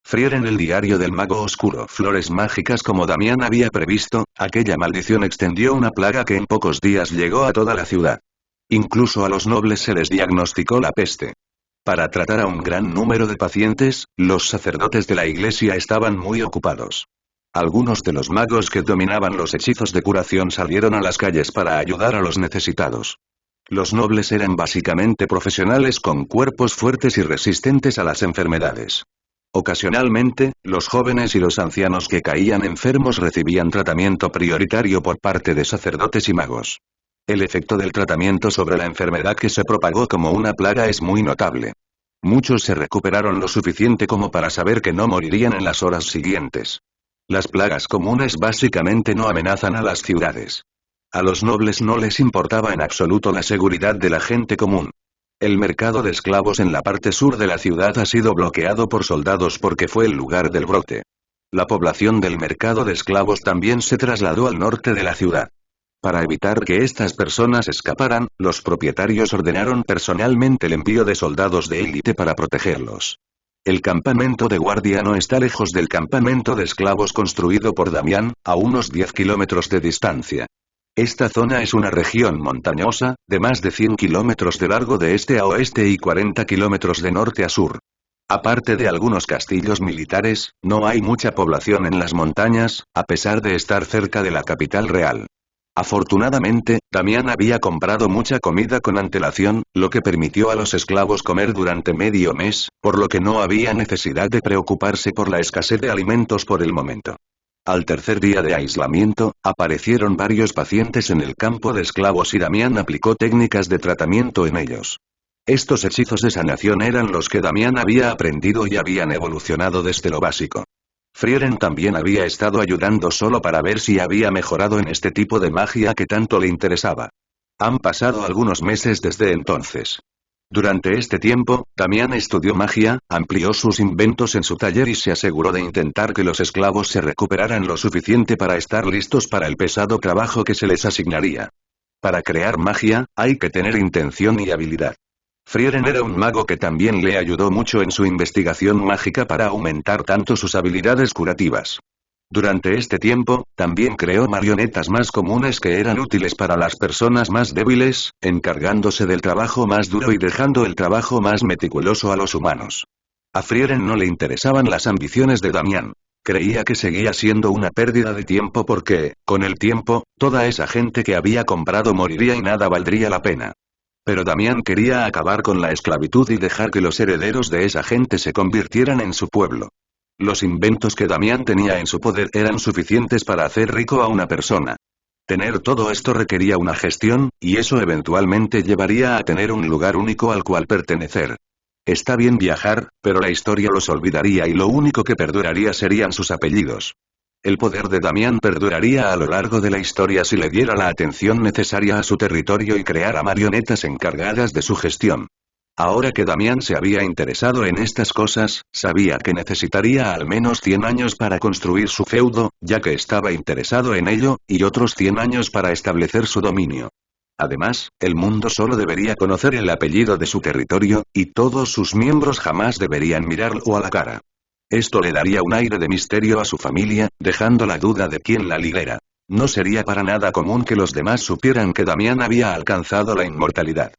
Frieren el diario del mago oscuro. Flores mágicas como Damián había previsto, aquella maldición extendió una plaga que en pocos días llegó a toda la ciudad. Incluso a los nobles se les diagnosticó la peste. Para tratar a un gran número de pacientes, los sacerdotes de la iglesia estaban muy ocupados. Algunos de los magos que dominaban los hechizos de curación salieron a las calles para ayudar a los necesitados. Los nobles eran básicamente profesionales con cuerpos fuertes y resistentes a las enfermedades. Ocasionalmente, los jóvenes y los ancianos que caían enfermos recibían tratamiento prioritario por parte de sacerdotes y magos. El efecto del tratamiento sobre la enfermedad que se propagó como una plaga es muy notable. Muchos se recuperaron lo suficiente como para saber que no morirían en las horas siguientes. Las plagas comunes básicamente no amenazan a las ciudades. A los nobles no les importaba en absoluto la seguridad de la gente común. El mercado de esclavos en la parte sur de la ciudad ha sido bloqueado por soldados porque fue el lugar del brote. La población del mercado de esclavos también se trasladó al norte de la ciudad. Para evitar que estas personas escaparan, los propietarios ordenaron personalmente el envío de soldados de élite para protegerlos. El campamento de guardia no está lejos del campamento de esclavos construido por Damián, a unos 10 kilómetros de distancia. Esta zona es una región montañosa, de más de 100 kilómetros de largo de este a oeste y 40 kilómetros de norte a sur. Aparte de algunos castillos militares, no hay mucha población en las montañas, a pesar de estar cerca de la capital real. Afortunadamente, Damián había comprado mucha comida con antelación, lo que permitió a los esclavos comer durante medio mes, por lo que no había necesidad de preocuparse por la escasez de alimentos por el momento. Al tercer día de aislamiento, aparecieron varios pacientes en el campo de esclavos y Damián aplicó técnicas de tratamiento en ellos. Estos hechizos de sanación eran los que Damián había aprendido y habían evolucionado desde lo básico. Frieren también había estado ayudando solo para ver si había mejorado en este tipo de magia que tanto le interesaba. Han pasado algunos meses desde entonces. Durante este tiempo, Damián estudió magia, amplió sus inventos en su taller y se aseguró de intentar que los esclavos se recuperaran lo suficiente para estar listos para el pesado trabajo que se les asignaría. Para crear magia, hay que tener intención y habilidad. Frieren era un mago que también le ayudó mucho en su investigación mágica para aumentar tanto sus habilidades curativas. Durante este tiempo, también creó marionetas más comunes que eran útiles para las personas más débiles, encargándose del trabajo más duro y dejando el trabajo más meticuloso a los humanos. A Frieren no le interesaban las ambiciones de Damián. Creía que seguía siendo una pérdida de tiempo porque, con el tiempo, toda esa gente que había comprado moriría y nada valdría la pena. Pero Damián quería acabar con la esclavitud y dejar que los herederos de esa gente se convirtieran en su pueblo. Los inventos que Damián tenía en su poder eran suficientes para hacer rico a una persona. Tener todo esto requería una gestión, y eso eventualmente llevaría a tener un lugar único al cual pertenecer. Está bien viajar, pero la historia los olvidaría y lo único que perduraría serían sus apellidos. El poder de Damián perduraría a lo largo de la historia si le diera la atención necesaria a su territorio y creara marionetas encargadas de su gestión. Ahora que Damián se había interesado en estas cosas, sabía que necesitaría al menos 100 años para construir su feudo, ya que estaba interesado en ello, y otros 100 años para establecer su dominio. Además, el mundo solo debería conocer el apellido de su territorio, y todos sus miembros jamás deberían mirarlo a la cara. Esto le daría un aire de misterio a su familia, dejando la duda de quién la lidera. No sería para nada común que los demás supieran que Damián había alcanzado la inmortalidad.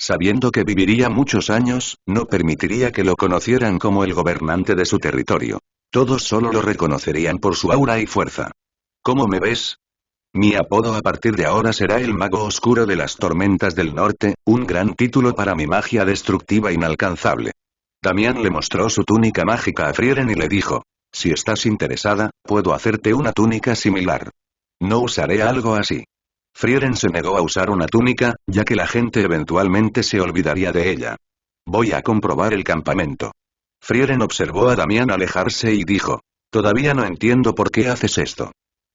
Sabiendo que viviría muchos años, no permitiría que lo conocieran como el gobernante de su territorio. Todos solo lo reconocerían por su aura y fuerza. ¿Cómo me ves? Mi apodo a partir de ahora será el Mago Oscuro de las Tormentas del Norte, un gran título para mi magia destructiva inalcanzable. Damián le mostró su túnica mágica a Frieren y le dijo: si estás interesada, puedo hacerte una túnica similar. No usaré algo así. Frieren se negó a usar una túnica, ya que la gente eventualmente se olvidaría de ella. Voy a comprobar el campamento. Frieren observó a Damián alejarse y dijo: todavía no entiendo por qué haces esto.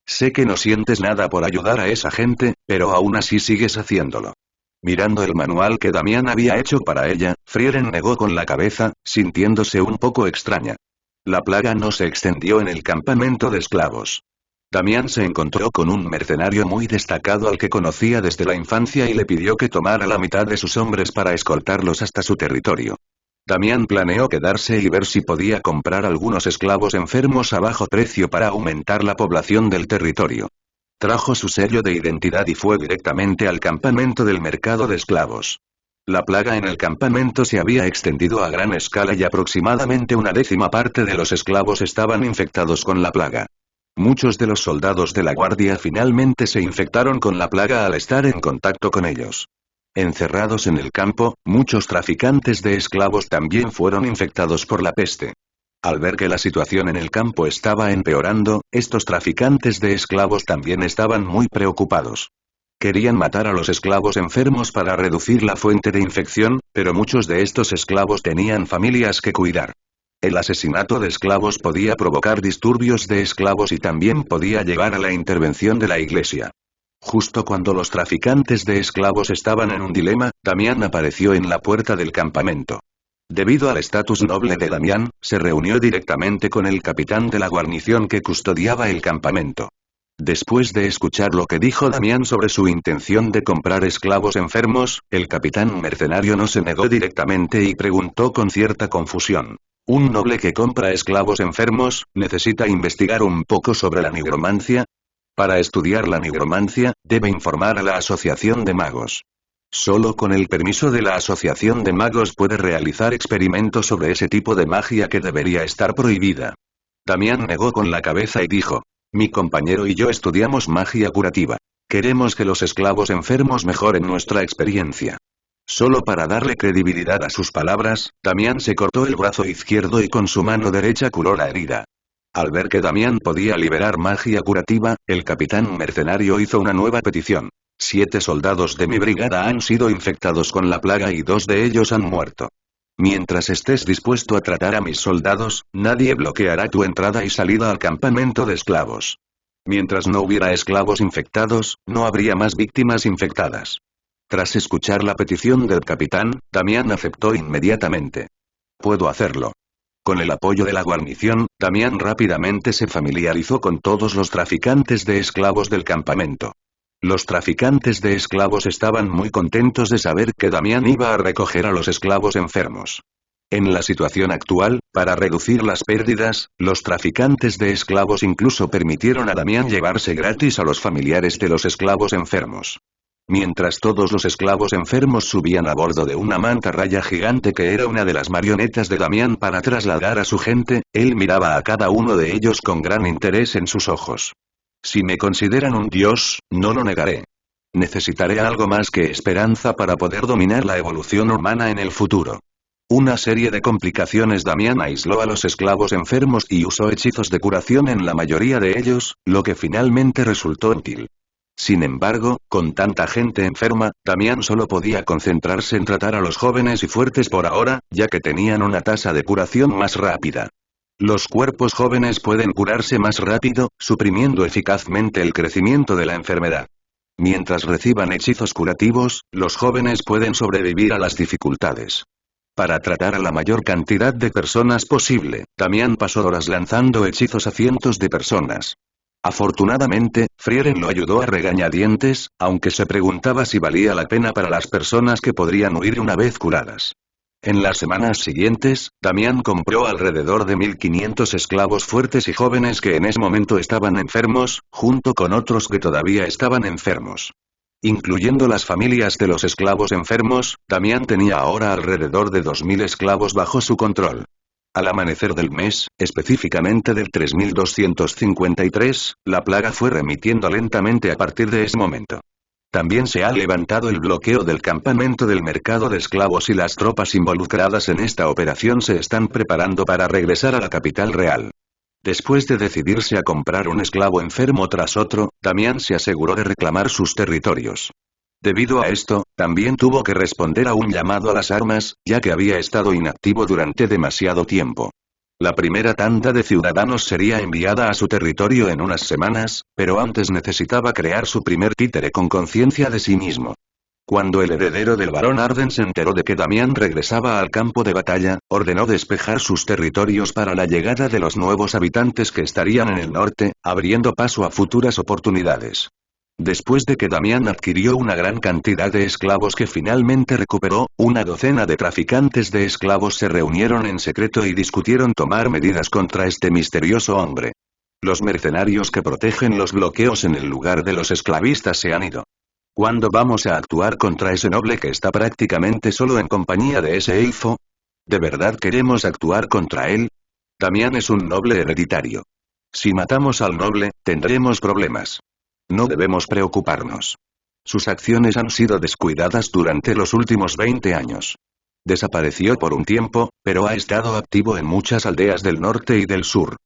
Sé que no sientes nada por ayudar a esa gente, pero aún así sigues haciéndolo. Mirando el manual que Damián había hecho para ella, Frieren negó con la cabeza, sintiéndose un poco extraña. La plaga no se extendió en el campamento de esclavos. Damián se encontró con un mercenario muy destacado al que conocía desde la infancia y le pidió que tomara la mitad de sus hombres para escoltarlos hasta su territorio. Damián planeó quedarse y ver si podía comprar algunos esclavos enfermos a bajo precio para aumentar la población del territorio. Trajo su sello de identidad y fue directamente al campamento del mercado de esclavos. La plaga en el campamento se había extendido a gran escala y aproximadamente una décima parte de los esclavos estaban infectados con la plaga. Muchos de los soldados de la guardia finalmente se infectaron con la plaga al estar en contacto con ellos. Encerrados en el campo, muchos traficantes de esclavos también fueron infectados por la peste. Al ver que la situación en el campo estaba empeorando, estos traficantes de esclavos también estaban muy preocupados. Querían matar a los esclavos enfermos para reducir la fuente de infección, pero muchos de estos esclavos tenían familias que cuidar. El asesinato de esclavos podía provocar disturbios de esclavos y también podía llevar a la intervención de la iglesia. Justo cuando los traficantes de esclavos estaban en un dilema, Damián apareció en la puerta del campamento. Debido al estatus noble de Damián, se reunió directamente con el capitán de la guarnición que custodiaba el campamento. Después de escuchar lo que dijo Damián sobre su intención de comprar esclavos enfermos, el capitán mercenario no se negó directamente y preguntó con cierta confusión. ¿Un noble que compra esclavos enfermos, necesita investigar un poco sobre la nigromancia? Para estudiar la nigromancia, debe informar a la Asociación de Magos. Solo con el permiso de la Asociación de Magos puede realizar experimentos sobre ese tipo de magia que debería estar prohibida. Damián negó con la cabeza y dijo: mi compañero y yo estudiamos magia curativa. Queremos que los esclavos enfermos mejoren nuestra experiencia. Solo para darle credibilidad a sus palabras, Damián se cortó el brazo izquierdo y con su mano derecha curó la herida. Al ver que Damián podía liberar magia curativa, el capitán mercenario hizo una nueva petición. 7 soldados de mi brigada han sido infectados con la plaga y 2 de ellos han muerto. Mientras estés dispuesto a tratar a mis soldados, nadie bloqueará tu entrada y salida al campamento de esclavos. Mientras no hubiera esclavos infectados, no habría más víctimas infectadas. Tras escuchar la petición del capitán, Damián aceptó inmediatamente. Puedo hacerlo. Con el apoyo de la guarnición, Damián rápidamente se familiarizó con todos los traficantes de esclavos del campamento. Los traficantes de esclavos estaban muy contentos de saber que Damián iba a recoger a los esclavos enfermos. En la situación actual, para reducir las pérdidas, los traficantes de esclavos incluso permitieron a Damián llevarse gratis a los familiares de los esclavos enfermos. Mientras todos los esclavos enfermos subían a bordo de una mantarraya gigante que era una de las marionetas de Damián para trasladar a su gente, él miraba a cada uno de ellos con gran interés en sus ojos. Si me consideran un dios, no lo negaré. Necesitaré algo más que esperanza para poder dominar la evolución humana en el futuro. Una serie de complicaciones. Damián aisló a los esclavos enfermos y usó hechizos de curación en la mayoría de ellos, lo que finalmente resultó útil. Sin embargo, con tanta gente enferma, Damián solo podía concentrarse en tratar a los jóvenes y fuertes por ahora, ya que tenían una tasa de curación más rápida. Los cuerpos jóvenes pueden curarse más rápido, suprimiendo eficazmente el crecimiento de la enfermedad. Mientras reciban hechizos curativos, los jóvenes pueden sobrevivir a las dificultades. Para tratar a la mayor cantidad de personas posible, Damián pasó horas lanzando hechizos a cientos de personas. Afortunadamente, Frieren lo ayudó a regañadientes, aunque se preguntaba si valía la pena para las personas que podrían huir una vez curadas. En las semanas siguientes, Damián compró alrededor de 1500 esclavos fuertes y jóvenes que en ese momento estaban enfermos, junto con otros que todavía estaban enfermos. Incluyendo las familias de los esclavos enfermos, Damián tenía ahora alrededor de 2000 esclavos bajo su control. Al amanecer del mes, específicamente del 3253, la plaga fue remitiendo lentamente a partir de ese momento. También se ha levantado el bloqueo del campamento del mercado de esclavos y las tropas involucradas en esta operación se están preparando para regresar a la capital real. Después de decidirse a comprar un esclavo enfermo tras otro, Damián se aseguró de reclamar sus territorios. Debido a esto, también tuvo que responder a un llamado a las armas, ya que había estado inactivo durante demasiado tiempo. La primera tanda de ciudadanos sería enviada a su territorio en unas semanas, pero antes necesitaba crear su primer títere con conciencia de sí mismo. Cuando el heredero del barón Arden se enteró de que Damián regresaba al campo de batalla, ordenó despejar sus territorios para la llegada de los nuevos habitantes que estarían en el norte, abriendo paso a futuras oportunidades. Después de que Damián adquirió una gran cantidad de esclavos que finalmente recuperó, una docena de traficantes de esclavos se reunieron en secreto y discutieron tomar medidas contra este misterioso hombre. Los mercenarios que protegen los bloqueos en el lugar de los esclavistas se han ido. ¿Cuándo vamos a actuar contra ese noble que está prácticamente solo en compañía de ese elfo? ¿De verdad queremos actuar contra él? Damián es un noble hereditario. Si matamos al noble, tendremos problemas. No debemos preocuparnos. Sus acciones han sido descuidadas durante los últimos 20 años. Desapareció por un tiempo, pero ha estado activo en muchas aldeas del norte y del sur.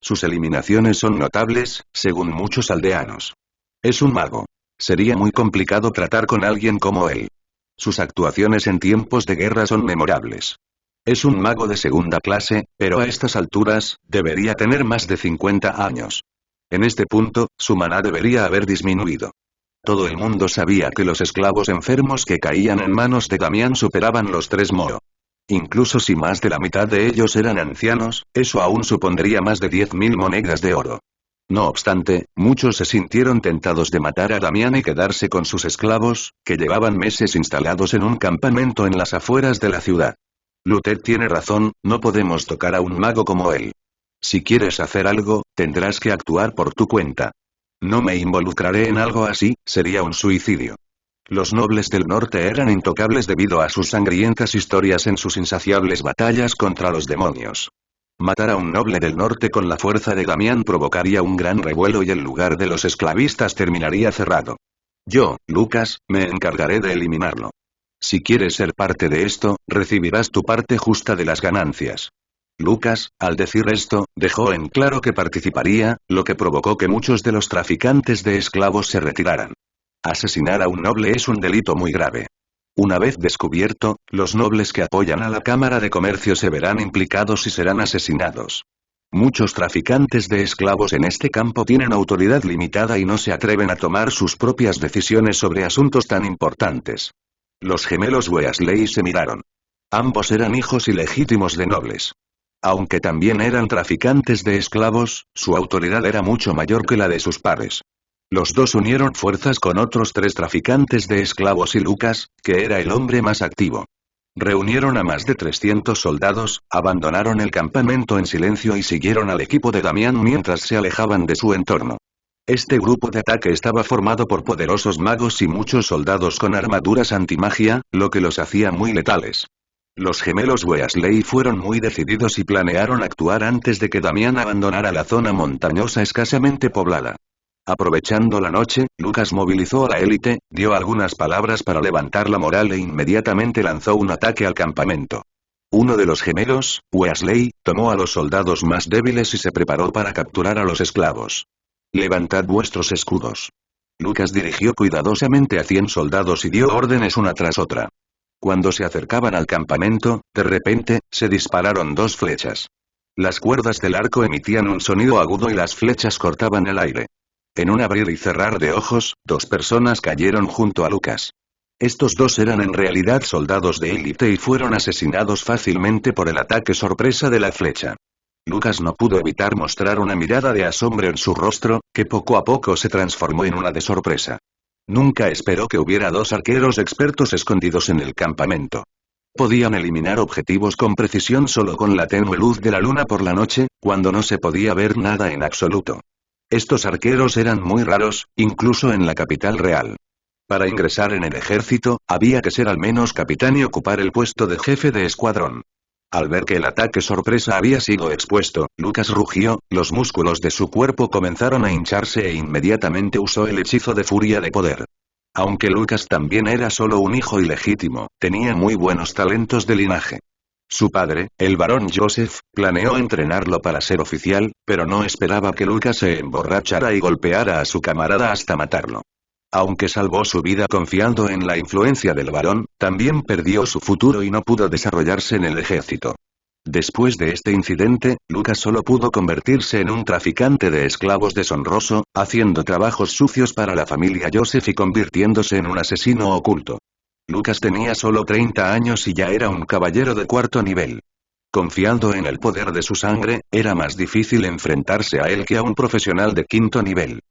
Sus eliminaciones son notables, según muchos aldeanos. Es un mago. Sería muy complicado tratar con alguien como él. Sus actuaciones en tiempos de guerra son memorables. Es un mago de segunda clase, pero a estas alturas, debería tener más de 50 años. En este punto, su maná debería haber disminuido. Todo el mundo sabía que los esclavos enfermos que caían en manos de Damián superaban los 3 Mo. Incluso si más de la mitad de ellos eran ancianos, eso aún supondría más de 10.000 monedas de oro. No obstante, muchos se sintieron tentados de matar a Damián y quedarse con sus esclavos, que llevaban meses instalados en un campamento en las afueras de la ciudad. Luther tiene razón, no podemos tocar a un mago como él. Si quieres hacer algo, tendrás que actuar por tu cuenta. No me involucraré en algo así, sería un suicidio. Los nobles del norte eran intocables debido a sus sangrientas historias en sus insaciables batallas contra los demonios. Matar a un noble del norte con la fuerza de Damián provocaría un gran revuelo y el lugar de los esclavistas terminaría cerrado. Yo, Lucas, me encargaré de eliminarlo. Si quieres ser parte de esto, recibirás tu parte justa de las ganancias. Lucas, al decir esto, dejó en claro que participaría, lo que provocó que muchos de los traficantes de esclavos se retiraran. Asesinar a un noble es un delito muy grave. Una vez descubierto, los nobles que apoyan a la Cámara de Comercio se verán implicados y serán asesinados. Muchos traficantes de esclavos en este campo tienen autoridad limitada y no se atreven a tomar sus propias decisiones sobre asuntos tan importantes. Los gemelos Weasley se miraron. Ambos eran hijos ilegítimos de nobles. Aunque también eran traficantes de esclavos, su autoridad era mucho mayor que la de sus pares. Los dos unieron fuerzas con otros 3 traficantes de esclavos y Lucas, que era el hombre más activo. Reunieron a más de 300 soldados, abandonaron el campamento en silencio y siguieron al equipo de Damián mientras se alejaban de su entorno. Este grupo de ataque estaba formado por poderosos magos y muchos soldados con armaduras antimagia, lo que los hacía muy letales. Los gemelos Weasley fueron muy decididos y planearon actuar antes de que Damián abandonara la zona montañosa escasamente poblada. Aprovechando la noche, Lucas movilizó a la élite, dio algunas palabras para levantar la moral e inmediatamente lanzó un ataque al campamento. Uno de los gemelos, Weasley, tomó a los soldados más débiles y se preparó para capturar a los esclavos. Levantad vuestros escudos. Lucas dirigió cuidadosamente a 100 soldados y dio órdenes una tras otra. Cuando se acercaban al campamento, de repente, se dispararon 2 flechas. Las cuerdas del arco emitían un sonido agudo y las flechas cortaban el aire. En un abrir y cerrar de ojos, 2 personas cayeron junto a Lucas. Estos 2 eran en realidad soldados de élite y fueron asesinados fácilmente por el ataque sorpresa de la flecha. Lucas no pudo evitar mostrar una mirada de asombro en su rostro, que poco a poco se transformó en una de sorpresa. Nunca esperó que hubiera 2 arqueros expertos escondidos en el campamento. Podían eliminar objetivos con precisión solo con la tenue luz de la luna por la noche, cuando no se podía ver nada en absoluto. Estos arqueros eran muy raros, incluso en la capital real. Para ingresar en el ejército, había que ser al menos capitán y ocupar el puesto de jefe de escuadrón. Al ver que el ataque sorpresa había sido expuesto, Lucas rugió, los músculos de su cuerpo comenzaron a hincharse e inmediatamente usó el hechizo de furia de poder. Aunque Lucas también era solo un hijo ilegítimo, tenía muy buenos talentos de linaje. Su padre, el barón Joseph, planeó entrenarlo para ser oficial, pero no esperaba que Lucas se emborrachara y golpeara a su camarada hasta matarlo. Aunque salvó su vida confiando en la influencia del barón, también perdió su futuro y no pudo desarrollarse en el ejército. Después de este incidente, Lucas solo pudo convertirse en un traficante de esclavos deshonroso, haciendo trabajos sucios para la familia Joseph y convirtiéndose en un asesino oculto. Lucas tenía solo 30 años y ya era un caballero de 4º nivel. Confiando en el poder de su sangre, era más difícil enfrentarse a él que a un profesional de 5º nivel.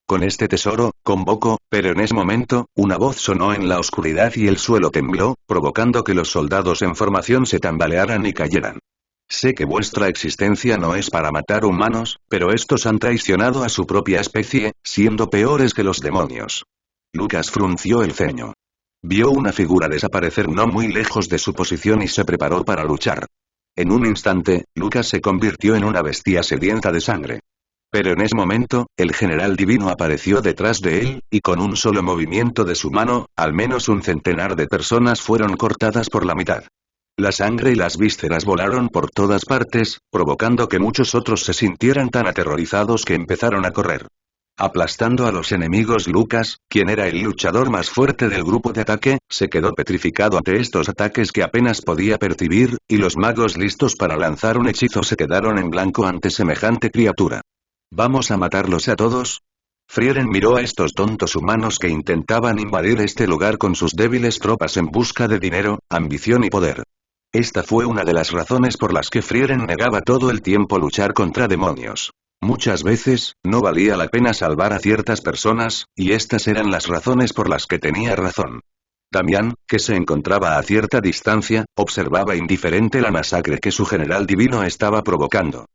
Con este tesoro, convocó, pero en ese momento, una voz sonó en la oscuridad y el suelo tembló, provocando que los soldados en formación se tambalearan y cayeran. Sé que vuestra existencia no es para matar humanos, pero estos han traicionado a su propia especie, siendo peores que los demonios. Lucas frunció el ceño. Vio una figura desaparecer no muy lejos de su posición y se preparó para luchar. En un instante, Lucas se convirtió en una bestia sedienta de sangre. Pero en ese momento, el general divino apareció detrás de él, y con un solo movimiento de su mano, al menos un centenar de personas fueron cortadas por la mitad. La sangre y las vísceras volaron por todas partes, provocando que muchos otros se sintieran tan aterrorizados que empezaron a correr. Aplastando a los enemigos, Lucas, quien era el luchador más fuerte del grupo de ataque, se quedó petrificado ante estos ataques que apenas podía percibir, y los magos listos para lanzar un hechizo se quedaron en blanco ante semejante criatura. ¿Vamos a matarlos a todos? Frieren miró a estos tontos humanos que intentaban invadir este lugar con sus débiles tropas en busca de dinero, ambición y poder. Esta fue una de las razones por las que Frieren negaba todo el tiempo luchar contra demonios. Muchas veces, no valía la pena salvar a ciertas personas, y estas eran las razones por las que tenía razón. Damián, que se encontraba a cierta distancia, observaba indiferente la masacre que su general divino estaba provocando.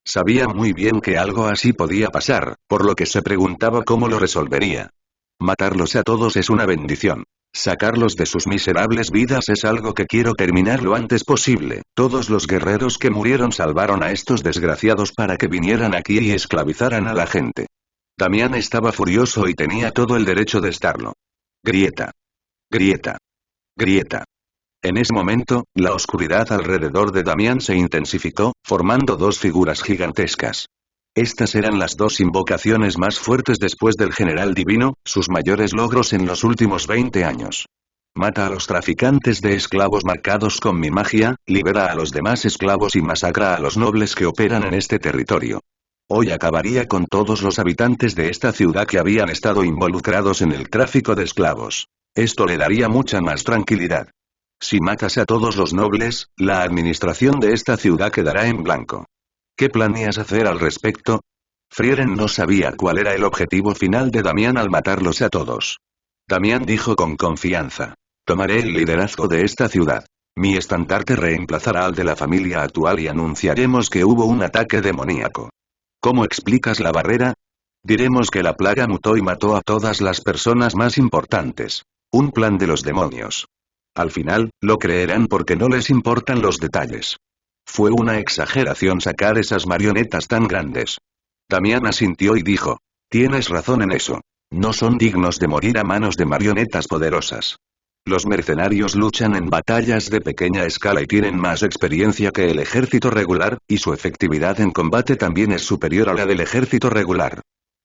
Sabía muy bien que algo así podía pasar, por lo que se preguntaba cómo lo resolvería. Matarlos a todos es una bendición. Sacarlos de sus miserables vidas es algo que quiero terminar lo antes posible. Todos los guerreros que murieron salvaron a estos desgraciados para que vinieran aquí y esclavizaran a la gente. Damián estaba furioso y tenía todo el derecho de estarlo. Grieta. Grieta. Grieta. En ese momento, la oscuridad alrededor de Damián se intensificó, formando dos figuras gigantescas. Estas eran las dos invocaciones más fuertes después del general divino, sus mayores logros en los últimos 20 años. Mata a los traficantes de esclavos marcados con mi magia, libera a los demás esclavos y masacra a los nobles que operan en este territorio. Hoy acabaría con todos los habitantes de esta ciudad que habían estado involucrados en el tráfico de esclavos. Esto le daría mucha más tranquilidad. Si matas a todos los nobles, la administración de esta ciudad quedará en blanco. ¿Qué planeas hacer al respecto? Frieren no sabía cuál era el objetivo final de Damián al matarlos a todos. Damián dijo con confianza. Tomaré el liderazgo de esta ciudad. Mi estandarte reemplazará al de la familia actual y anunciaremos que hubo un ataque demoníaco. ¿Cómo explicas la barrera? Diremos que la plaga mutó y mató a todas las personas más importantes. Un plan de los demonios. Al final, lo creerán porque no les importan los detalles. Fue una exageración sacar esas marionetas tan grandes. Damián asintió y dijo. Tienes razón en eso. No son dignos de morir a manos de marionetas poderosas. Los mercenarios luchan en batallas de pequeña escala y tienen más experiencia que el ejército regular, y su efectividad en combate también es superior a la del ejército regular.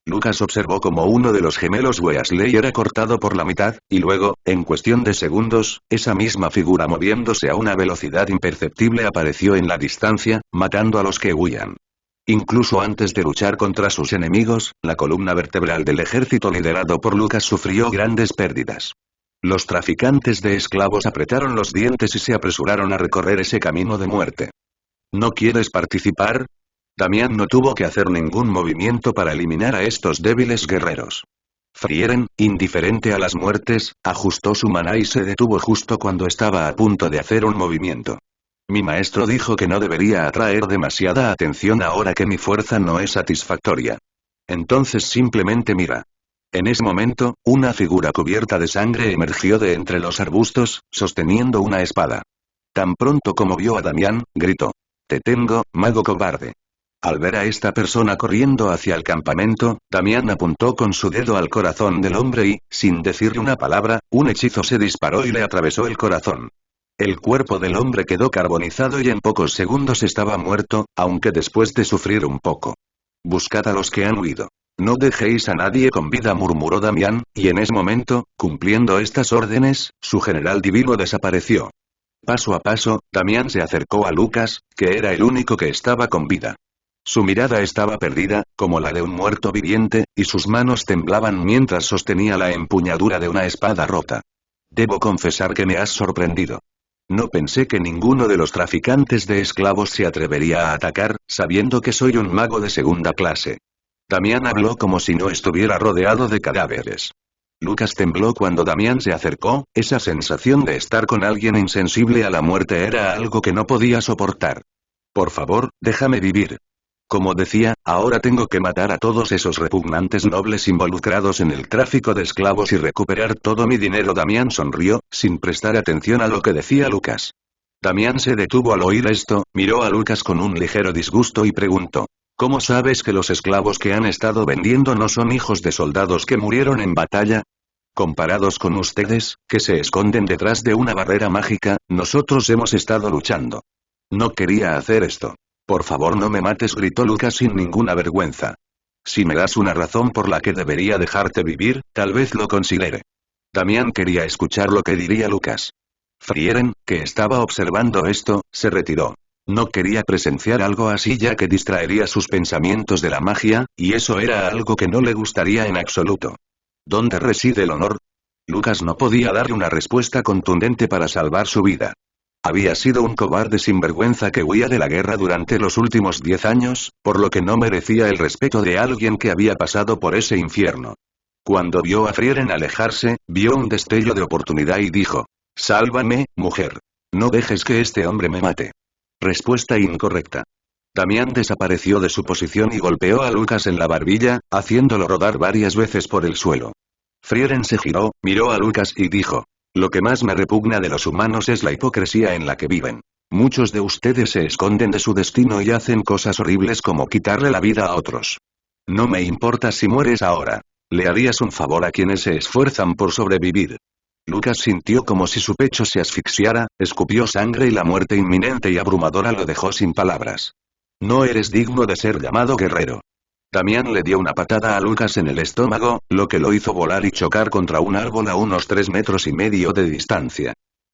Lucas observó como uno de los gemelos Weasley era cortado por la mitad, y luego, en cuestión de segundos, esa misma figura moviéndose a una velocidad imperceptible apareció en la distancia, matando a los que huían. Incluso antes de luchar contra sus enemigos, la columna vertebral del ejército liderado por Lucas sufrió grandes pérdidas. Los traficantes de esclavos apretaron los dientes y se apresuraron a recorrer ese camino de muerte. ¿No quieres participar? Damián no tuvo que hacer ningún movimiento para eliminar a estos débiles guerreros. Frieren, indiferente a las muertes, ajustó su maná y se detuvo justo cuando estaba a punto de hacer un movimiento. Mi maestro dijo que no debería atraer demasiada atención ahora que mi fuerza no es satisfactoria. Entonces simplemente mira. En ese momento, una figura cubierta de sangre emergió de entre los arbustos, sosteniendo una espada. Tan pronto como vio a Damián, gritó. Te tengo, mago cobarde. Al ver a esta persona corriendo hacia el campamento, Damián apuntó con su dedo al corazón del hombre y, sin decirle una palabra, un hechizo se disparó y le atravesó el corazón. El cuerpo del hombre quedó carbonizado y en pocos segundos estaba muerto, aunque después de sufrir un poco. Buscad a los que han huido. No dejéis a nadie con vida, murmuró Damián, y en ese momento, cumpliendo estas órdenes, su general divino desapareció. Paso a paso, Damián se acercó a Lucas, que era el único que estaba con vida. Su mirada estaba perdida, como la de un muerto viviente, y sus manos temblaban mientras sostenía la empuñadura de una espada rota. Debo confesar que me has sorprendido. No pensé que ninguno de los traficantes de esclavos se atrevería a atacar, sabiendo que soy un mago de segunda clase. Damián habló como si no estuviera rodeado de cadáveres. Lucas tembló cuando Damián se acercó, esa sensación de estar con alguien insensible a la muerte era algo que no podía soportar. Por favor, déjame vivir. Como decía, ahora tengo que matar a todos esos repugnantes nobles involucrados en el tráfico de esclavos y recuperar todo mi dinero. Damián sonrió, sin prestar atención a lo que decía Lucas. Damián se detuvo al oír esto, miró a Lucas con un ligero disgusto y preguntó. ¿Cómo sabes que los esclavos que han estado vendiendo no son hijos de soldados que murieron en batalla? Comparados con ustedes, que se esconden detrás de una barrera mágica, nosotros hemos estado luchando. No quería hacer esto. Por favor no me mates, gritó Lucas sin ninguna vergüenza. Si me das una razón por la que debería dejarte vivir, tal vez lo considere. Damián quería escuchar lo que diría Lucas. Frieren, que estaba observando esto, se retiró. No quería presenciar algo así ya que distraería sus pensamientos de la magia, y eso era algo que no le gustaría en absoluto. ¿Dónde reside el honor? Lucas no podía darle una respuesta contundente para salvar su vida. Había sido un cobarde sinvergüenza que huía de la guerra durante los últimos 10 años, por lo que no merecía el respeto de alguien que había pasado por ese infierno. Cuando vio a Frieren alejarse, vio un destello de oportunidad y dijo: «Sálvame, mujer. No dejes que este hombre me mate». Respuesta incorrecta. Damián desapareció de su posición y golpeó a Lucas en la barbilla, haciéndolo rodar varias veces por el suelo. Frieren se giró, miró a Lucas y dijo: «Lo que más me repugna de los humanos es la hipocresía en la que viven. Muchos de ustedes se esconden de su destino y hacen cosas horribles como quitarle la vida a otros. No me importa si mueres ahora. Le harías un favor a quienes se esfuerzan por sobrevivir». Lucas sintió como si su pecho se asfixiara, escupió sangre y la muerte inminente y abrumadora lo dejó sin palabras. «No eres digno de ser llamado guerrero». Damián le dio una patada a Lucas en el estómago, lo que lo hizo volar y chocar contra un árbol a unos 3,5 metros de distancia.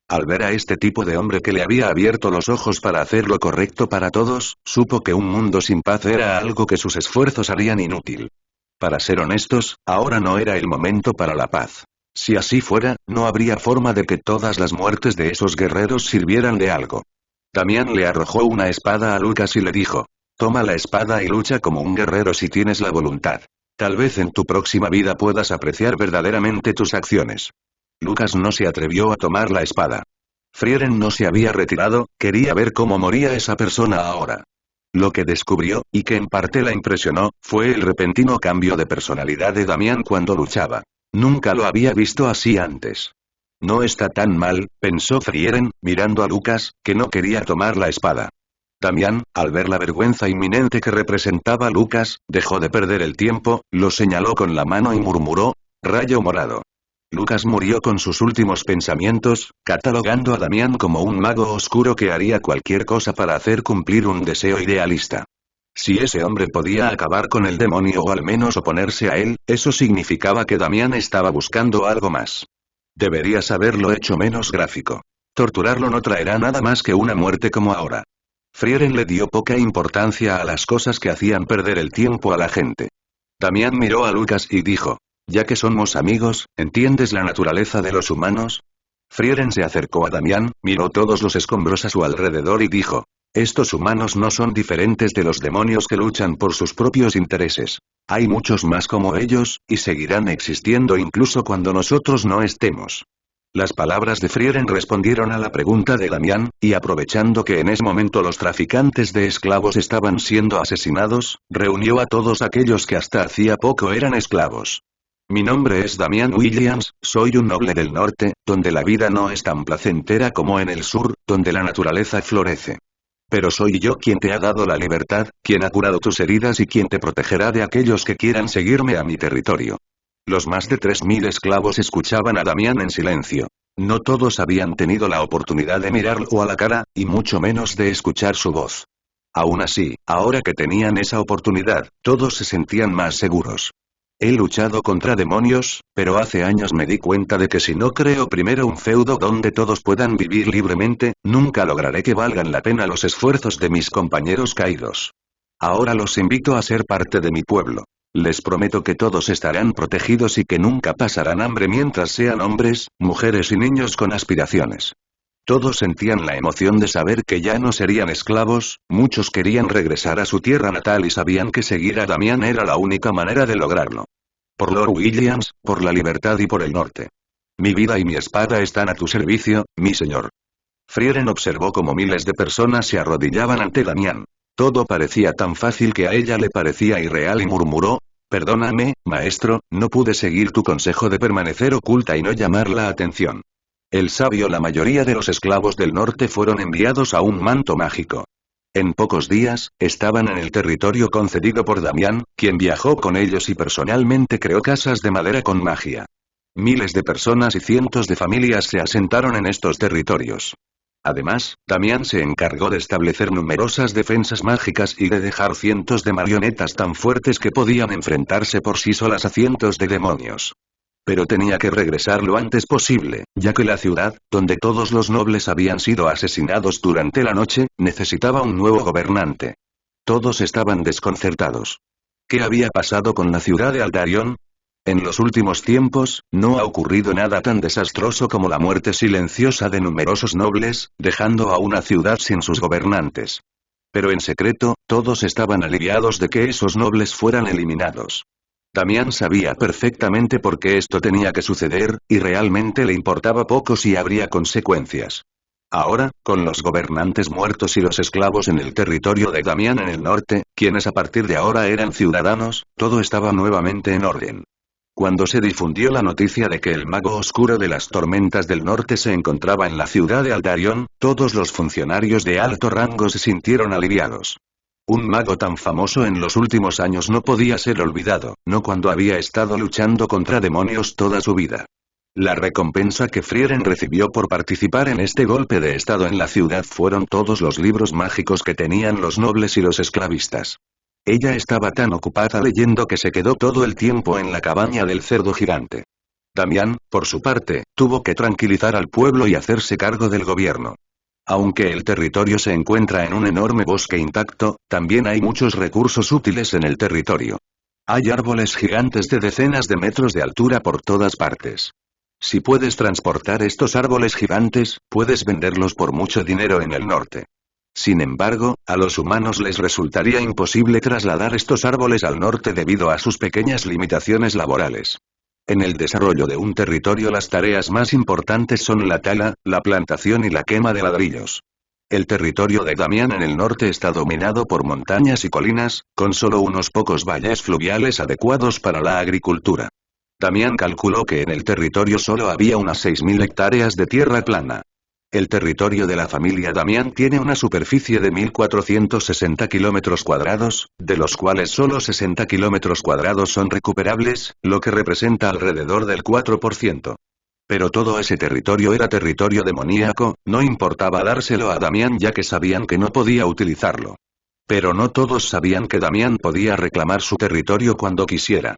Al ver a este tipo de hombre que le había abierto los ojos para hacer lo correcto para todos, supo que un mundo sin paz era algo que sus esfuerzos harían inútil. Para ser honestos, ahora no era el momento para la paz. Si así fuera, no habría forma de que todas las muertes de esos guerreros sirvieran de algo. Damián le arrojó una espada a Lucas y le dijo: «Toma la espada y lucha como un guerrero si tienes la voluntad. Tal vez en tu próxima vida puedas apreciar verdaderamente tus acciones». Lucas no se atrevió a tomar la espada. Frieren no se había retirado, quería ver cómo moría esa persona ahora. Lo que descubrió, y que en parte la impresionó, fue el repentino cambio de personalidad de Damián cuando luchaba. Nunca lo había visto así antes. No está tan mal, pensó Frieren, mirando a Lucas, que no quería tomar la espada. Damián, al ver la vergüenza inminente que representaba Lucas, dejó de perder el tiempo, lo señaló con la mano y murmuró: «Rayo morado». Lucas murió con sus últimos pensamientos, catalogando a Damián como un mago oscuro que haría cualquier cosa para hacer cumplir un deseo idealista. Si ese hombre podía acabar con el demonio o al menos oponerse a él, eso significaba que Damián estaba buscando algo más. Deberías haberlo hecho menos gráfico. Torturarlo no traerá nada más que una muerte como ahora. Frieren le dio poca importancia a las cosas que hacían perder el tiempo a la gente. Damián miró a Lucas y dijo: «Ya que somos amigos, ¿entiendes la naturaleza de los humanos?». Frieren se acercó a Damián, miró todos los escombros a su alrededor y dijo: «Estos humanos no son diferentes de los demonios que luchan por sus propios intereses. Hay muchos más como ellos, y seguirán existiendo incluso cuando nosotros no estemos». Las palabras de Frieren respondieron a la pregunta de Damián, y aprovechando que en ese momento los traficantes de esclavos estaban siendo asesinados, reunió a todos aquellos que hasta hacía poco eran esclavos. «Mi nombre es Damián Williams, soy un noble del norte, donde la vida no es tan placentera como en el sur, donde la naturaleza florece. Pero soy yo quien te ha dado la libertad, quien ha curado tus heridas y quien te protegerá de aquellos que quieran seguirme a mi territorio». Los más de 3,000 esclavos escuchaban a Damián en silencio. No todos habían tenido la oportunidad de mirarlo a la cara, y mucho menos de escuchar su voz. Aún así, ahora que tenían esa oportunidad, todos se sentían más seguros. «He luchado contra demonios, pero hace años me di cuenta de que si no creo primero un feudo donde todos puedan vivir libremente, nunca lograré que valgan la pena los esfuerzos de mis compañeros caídos. Ahora los invito a ser parte de mi pueblo. Les prometo que todos estarán protegidos y que nunca pasarán hambre mientras sean hombres, mujeres y niños con aspiraciones». Todos sentían la emoción de saber que ya no serían esclavos, muchos querían regresar a su tierra natal y sabían que seguir a Damián era la única manera de lograrlo. Por Lord Williams, por la libertad y por el norte. Mi vida y mi espada están a tu servicio, mi señor. Frieren observó cómo miles de personas se arrodillaban ante Damián. Todo parecía tan fácil que a ella le parecía irreal y murmuró: perdóname, maestro, no pude seguir tu consejo de permanecer oculta y no llamar la atención. El sabio, la mayoría de los esclavos del norte fueron enviados a un manto mágico. En pocos días, estaban en el territorio concedido por Damián, quien viajó con ellos y personalmente creó casas de madera con magia. Miles de personas y cientos de familias se asentaron en estos territorios. Además, Damián se encargó de establecer numerosas defensas mágicas y de dejar cientos de marionetas tan fuertes que podían enfrentarse por sí solas a cientos de demonios. Pero tenía que regresar lo antes posible, ya que la ciudad, donde todos los nobles habían sido asesinados durante la noche, necesitaba un nuevo gobernante. Todos estaban desconcertados. ¿Qué había pasado con la ciudad de Aldarion? En los últimos tiempos, no ha ocurrido nada tan desastroso como la muerte silenciosa de numerosos nobles, dejando a una ciudad sin sus gobernantes. Pero en secreto, todos estaban aliviados de que esos nobles fueran eliminados. Damián sabía perfectamente por qué esto tenía que suceder, y realmente le importaba poco si habría consecuencias. Ahora, con los gobernantes muertos y los esclavos en el territorio de Damián en el norte, quienes a partir de ahora eran ciudadanos, todo estaba nuevamente en orden. Cuando se difundió la noticia de que el mago oscuro de las tormentas del norte se encontraba en la ciudad de Aldarion, todos los funcionarios de alto rango se sintieron aliviados. Un mago tan famoso en los últimos años no podía ser olvidado, no cuando había estado luchando contra demonios toda su vida. La recompensa que Frieren recibió por participar en este golpe de estado en la ciudad fueron todos los libros mágicos que tenían los nobles y los esclavistas. Ella estaba tan ocupada leyendo que se quedó todo el tiempo en la cabaña del cerdo gigante. Damián, por su parte, tuvo que tranquilizar al pueblo y hacerse cargo del gobierno. Aunque el territorio se encuentra en un enorme bosque intacto, también hay muchos recursos útiles en el territorio. Hay árboles gigantes de decenas de metros de altura por todas partes. Si puedes transportar estos árboles gigantes, puedes venderlos por mucho dinero en el norte. Sin embargo, a los humanos les resultaría imposible trasladar estos árboles al norte debido a sus pequeñas limitaciones laborales. En el desarrollo de un territorio las tareas más importantes son la tala, la plantación y la quema de ladrillos. El territorio de Damián en el norte está dominado por montañas y colinas, con solo unos pocos valles fluviales adecuados para la agricultura. Damián calculó que en el territorio solo había unas 6.000 hectáreas de tierra plana. El territorio de la familia Damián tiene una superficie de 1.460 kilómetros cuadrados, de los cuales solo 60 kilómetros cuadrados son recuperables, lo que representa alrededor del 4%. Pero todo ese territorio era territorio demoníaco, no importaba dárselo a Damián ya que sabían que no podía utilizarlo. Pero no todos sabían que Damián podía reclamar su territorio cuando quisiera.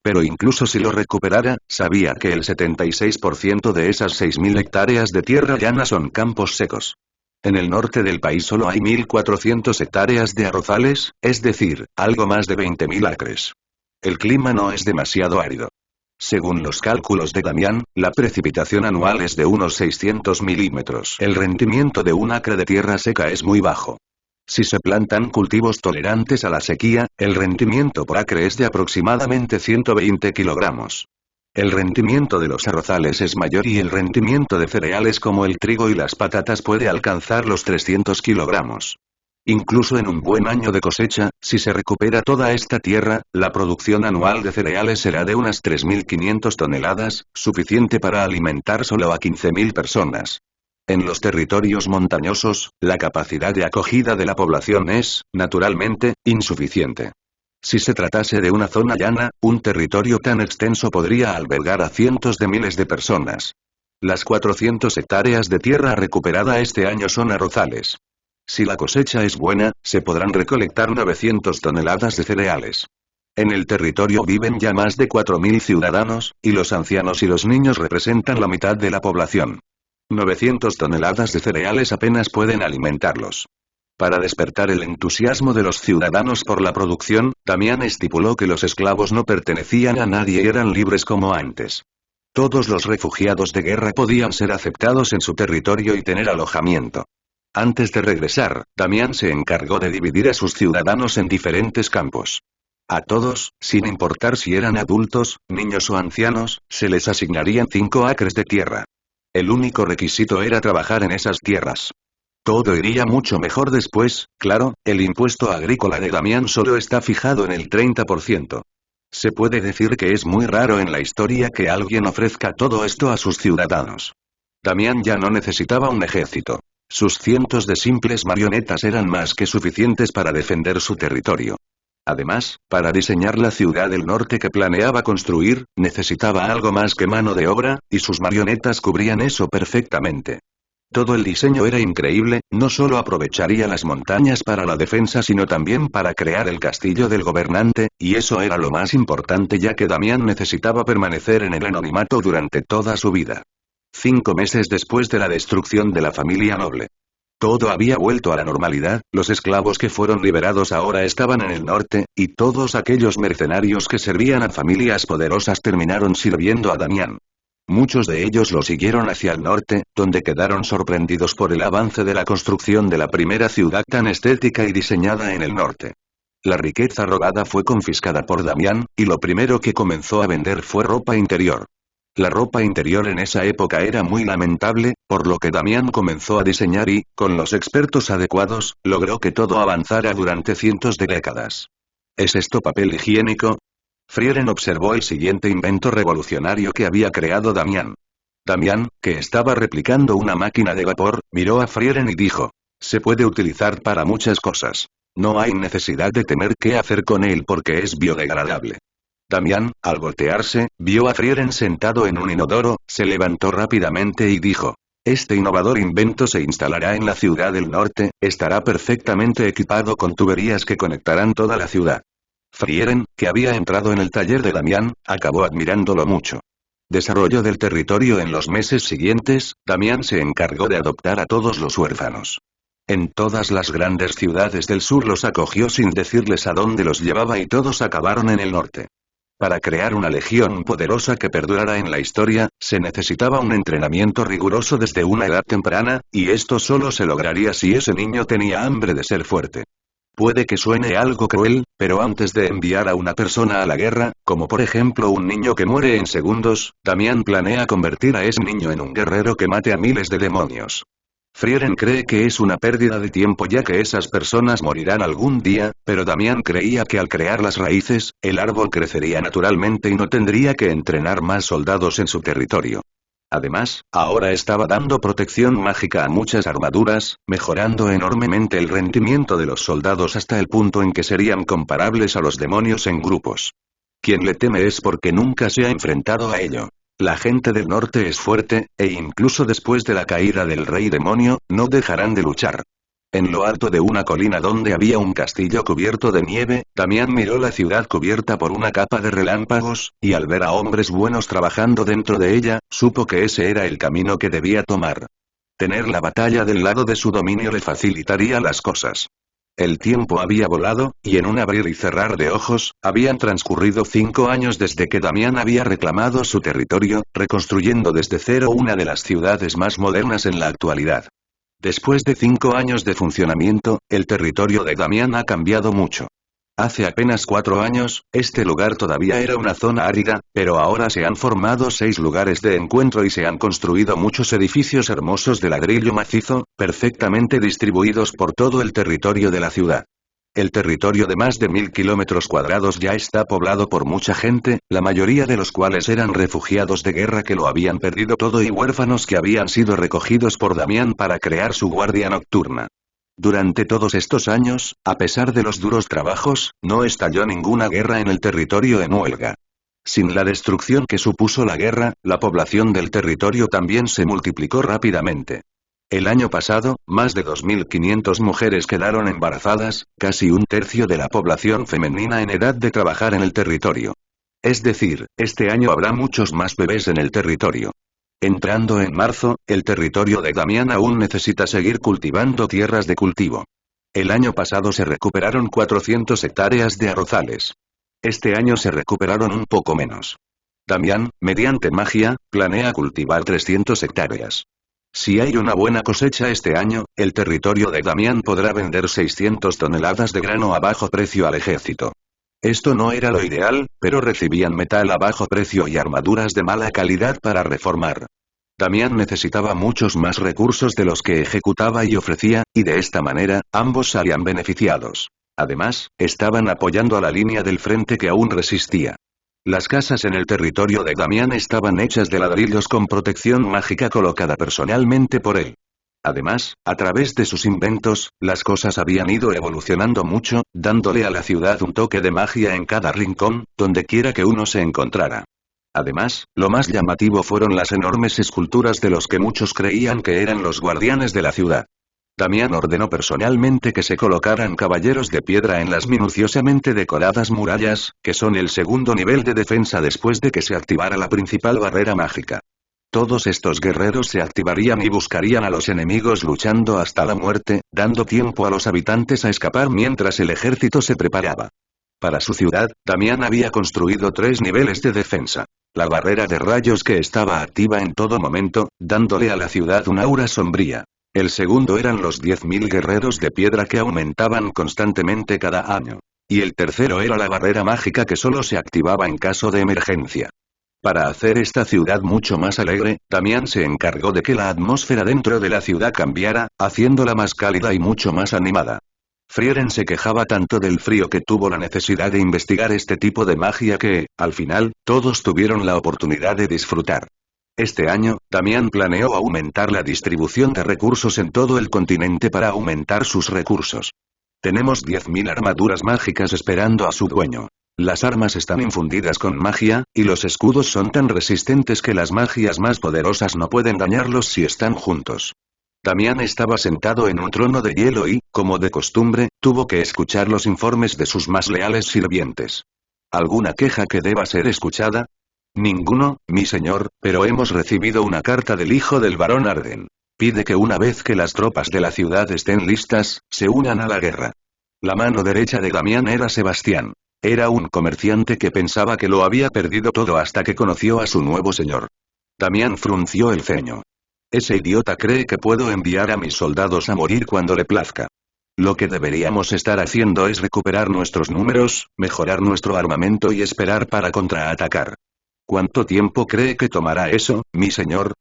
Pero incluso si lo recuperara, sabía que el 76% de esas 6.000 hectáreas de tierra llana son campos secos. En el norte del país solo hay 1.400 hectáreas de arrozales, es decir, algo más de 20.000 acres. El clima no es demasiado árido. Según los cálculos de Damián, la precipitación anual es de unos 600 milímetros. El rendimiento de un acre de tierra seca es muy bajo. Si se plantan cultivos tolerantes a la sequía, el rendimiento por acre es de aproximadamente 120 kilogramos. El rendimiento de los arrozales es mayor y el rendimiento de cereales como el trigo y las patatas puede alcanzar los 300 kilogramos. Incluso en un buen año de cosecha, si se recupera toda esta tierra, la producción anual de cereales será de unas 3.500 toneladas, suficiente para alimentar solo a 15.000 personas. En los territorios montañosos, la capacidad de acogida de la población es, naturalmente, insuficiente. Si se tratase de una zona llana, un territorio tan extenso podría albergar a cientos de miles de personas. Las 400 hectáreas de tierra recuperada este año son arrozales. Si la cosecha es buena, se podrán recolectar 900 toneladas de cereales. En el territorio viven ya más de 4.000 ciudadanos, y los ancianos y los niños representan la mitad de la población. 900 toneladas de cereales apenas pueden alimentarlos. Para despertar el entusiasmo de los ciudadanos por la producción, Damián estipuló que los esclavos no pertenecían a nadie y eran libres como antes. Todos los refugiados de guerra podían ser aceptados en su territorio y tener alojamiento. Antes de regresar, Damián se encargó de dividir a sus ciudadanos en diferentes campos. A todos, sin importar si eran adultos, niños o ancianos, se les asignarían 5 acres de tierra. El único requisito era trabajar en esas tierras. Todo iría mucho mejor después, claro, el impuesto agrícola de Damián solo está fijado en el 30%. Se puede decir que es muy raro en la historia que alguien ofrezca todo esto a sus ciudadanos. Damián ya no necesitaba un ejército. Sus cientos de simples marionetas eran más que suficientes para defender su territorio. Además, para diseñar la ciudad del norte que planeaba construir, necesitaba algo más que mano de obra, y sus marionetas cubrían eso perfectamente. Todo el diseño era increíble, no solo aprovecharía las montañas para la defensa sino también para crear el castillo del gobernante, y eso era lo más importante ya que Damián necesitaba permanecer en el anonimato durante toda su vida. 5 meses después de la destrucción de la familia noble. Todo había vuelto a la normalidad, los esclavos que fueron liberados ahora estaban en el norte, y todos aquellos mercenarios que servían a familias poderosas terminaron sirviendo a Damián. Muchos de ellos lo siguieron hacia el norte, donde quedaron sorprendidos por el avance de la construcción de la primera ciudad tan estética y diseñada en el norte. La riqueza robada fue confiscada por Damián, y lo primero que comenzó a vender fue ropa interior. La ropa interior en esa época era muy lamentable, por lo que Damián comenzó a diseñar y, con los expertos adecuados, logró que todo avanzara durante cientos de décadas. ¿Es esto papel higiénico? Frieren observó el siguiente invento revolucionario que había creado Damián. Damián, que estaba replicando una máquina de vapor, miró a Frieren y dijo: se puede utilizar para muchas cosas. No hay necesidad de temer qué hacer con él porque es biodegradable. Damián, al voltearse, vio a Frieren sentado en un inodoro, se levantó rápidamente y dijo: este innovador invento se instalará en la ciudad del norte, estará perfectamente equipado con tuberías que conectarán toda la ciudad. Frieren, que había entrado en el taller de Damián, acabó admirándolo mucho. Desarrollo del territorio. En los meses siguientes, Damián se encargó de adoptar a todos los huérfanos. En todas las grandes ciudades del sur los acogió sin decirles a dónde los llevaba y todos acabaron en el norte. Para crear una legión poderosa que perdurara en la historia, se necesitaba un entrenamiento riguroso desde una edad temprana, y esto solo se lograría si ese niño tenía hambre de ser fuerte. Puede que suene algo cruel, pero antes de enviar a una persona a la guerra, como por ejemplo un niño que muere en segundos, Damián planea convertir a ese niño en un guerrero que mate a miles de demonios. Frieren cree que es una pérdida de tiempo ya que esas personas morirán algún día, pero Damián creía que al crear las raíces, el árbol crecería naturalmente y no tendría que entrenar más soldados en su territorio. Además, ahora estaba dando protección mágica a muchas armaduras, mejorando enormemente el rendimiento de los soldados hasta el punto en que serían comparables a los demonios en grupos. Quien le teme es porque nunca se ha enfrentado a ello. La gente del norte es fuerte, e incluso después de la caída del rey demonio, no dejarán de luchar. En lo alto de una colina donde había un castillo cubierto de nieve, Damián miró la ciudad cubierta por una capa de relámpagos, y al ver a hombres buenos trabajando dentro de ella, supo que ese era el camino que debía tomar. Tener la batalla del lado de su dominio le facilitaría las cosas. El tiempo había volado, y en un abrir y cerrar de ojos, habían transcurrido 5 años desde que Damián había reclamado su territorio, reconstruyendo desde cero una de las ciudades más modernas en la actualidad. Después de 5 años de funcionamiento, el territorio de Damián ha cambiado mucho. Hace apenas 4 años, este lugar todavía era una zona árida, pero ahora se han formado 6 lugares de encuentro y se han construido muchos edificios hermosos de ladrillo macizo, perfectamente distribuidos por todo el territorio de la ciudad. El territorio de más de 1000 kilómetros cuadrados ya está poblado por mucha gente, la mayoría de los cuales eran refugiados de guerra que lo habían perdido todo y huérfanos que habían sido recogidos por Damián para crear su guardia nocturna. Durante todos estos años, a pesar de los duros trabajos, no estalló ninguna guerra en el territorio en huelga. Sin la destrucción que supuso la guerra, la población del territorio también se multiplicó rápidamente. El año pasado, más de 2500 mujeres quedaron embarazadas, casi un tercio de la población femenina en edad de trabajar en el territorio. Es decir, este año habrá muchos más bebés en el territorio. Entrando en marzo, el territorio de Damián aún necesita seguir cultivando tierras de cultivo. El año pasado se recuperaron 400 hectáreas de arrozales. Este año se recuperaron un poco menos. Damián, mediante magia, planea cultivar 300 hectáreas. Si hay una buena cosecha este año, el territorio de Damián podrá vender 600 toneladas de grano a bajo precio al ejército. Esto no era lo ideal, pero recibían metal a bajo precio y armaduras de mala calidad para reformar. Damián necesitaba muchos más recursos de los que ejecutaba y ofrecía, y de esta manera, ambos salían beneficiados. Además, estaban apoyando a la línea del frente que aún resistía. Las casas en el territorio de Damián estaban hechas de ladrillos con protección mágica colocada personalmente por él. Además, a través de sus inventos, las cosas habían ido evolucionando mucho, dándole a la ciudad un toque de magia en cada rincón, donde quiera que uno se encontrara. Además, lo más llamativo fueron las enormes esculturas de los que muchos creían que eran los guardianes de la ciudad. Damián ordenó personalmente que se colocaran caballeros de piedra en las minuciosamente decoradas murallas, que son el segundo nivel de defensa después de que se activara la principal barrera mágica. Todos estos guerreros se activarían y buscarían a los enemigos luchando hasta la muerte, dando tiempo a los habitantes a escapar mientras el ejército se preparaba. Para su ciudad, Damián había construido 3 niveles de defensa. La barrera de rayos que estaba activa en todo momento, dándole a la ciudad un aura sombría. El segundo eran los 10.000 guerreros de piedra que aumentaban constantemente cada año. Y el tercero era la barrera mágica que solo se activaba en caso de emergencia. Para hacer esta ciudad mucho más alegre, Damián se encargó de que la atmósfera dentro de la ciudad cambiara, haciéndola más cálida y mucho más animada. Frieren se quejaba tanto del frío que tuvo la necesidad de investigar este tipo de magia que, al final, todos tuvieron la oportunidad de disfrutar. Este año, Damián planeó aumentar la distribución de recursos en todo el continente para aumentar sus recursos. Tenemos 10.000 armaduras mágicas esperando a su dueño. Las armas están infundidas con magia, y los escudos son tan resistentes que las magias más poderosas no pueden dañarlos si están juntos. Damián estaba sentado en un trono de hielo y, como de costumbre, tuvo que escuchar los informes de sus más leales sirvientes. ¿Alguna queja que deba ser escuchada? Ninguno, mi señor, pero hemos recibido una carta del hijo del barón Arden. Pide que una vez que las tropas de la ciudad estén listas, se unan a la guerra. La mano derecha de Damián era Sebastián. Era un comerciante que pensaba que lo había perdido todo hasta que conoció a su nuevo señor. Damián frunció el ceño. Ese idiota cree que puedo enviar a mis soldados a morir cuando le plazca. Lo que deberíamos estar haciendo es recuperar nuestros números, mejorar nuestro armamento y esperar para contraatacar. ¿Cuánto tiempo cree que tomará eso, mi señor?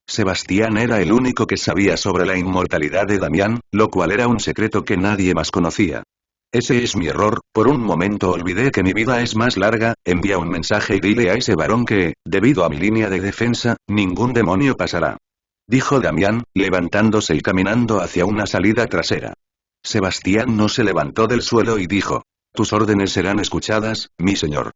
Sebastián era el único que sabía sobre la inmortalidad de Damián, lo cual era un secreto que nadie más conocía. Ese es mi error, por un momento olvidé que mi vida es más larga, envía un mensaje y dile a ese varón que, debido a mi línea de defensa, ningún demonio pasará. Dijo Damián, levantándose y caminando hacia una salida trasera. Sebastián no se levantó del suelo y dijo: tus órdenes serán escuchadas, mi señor.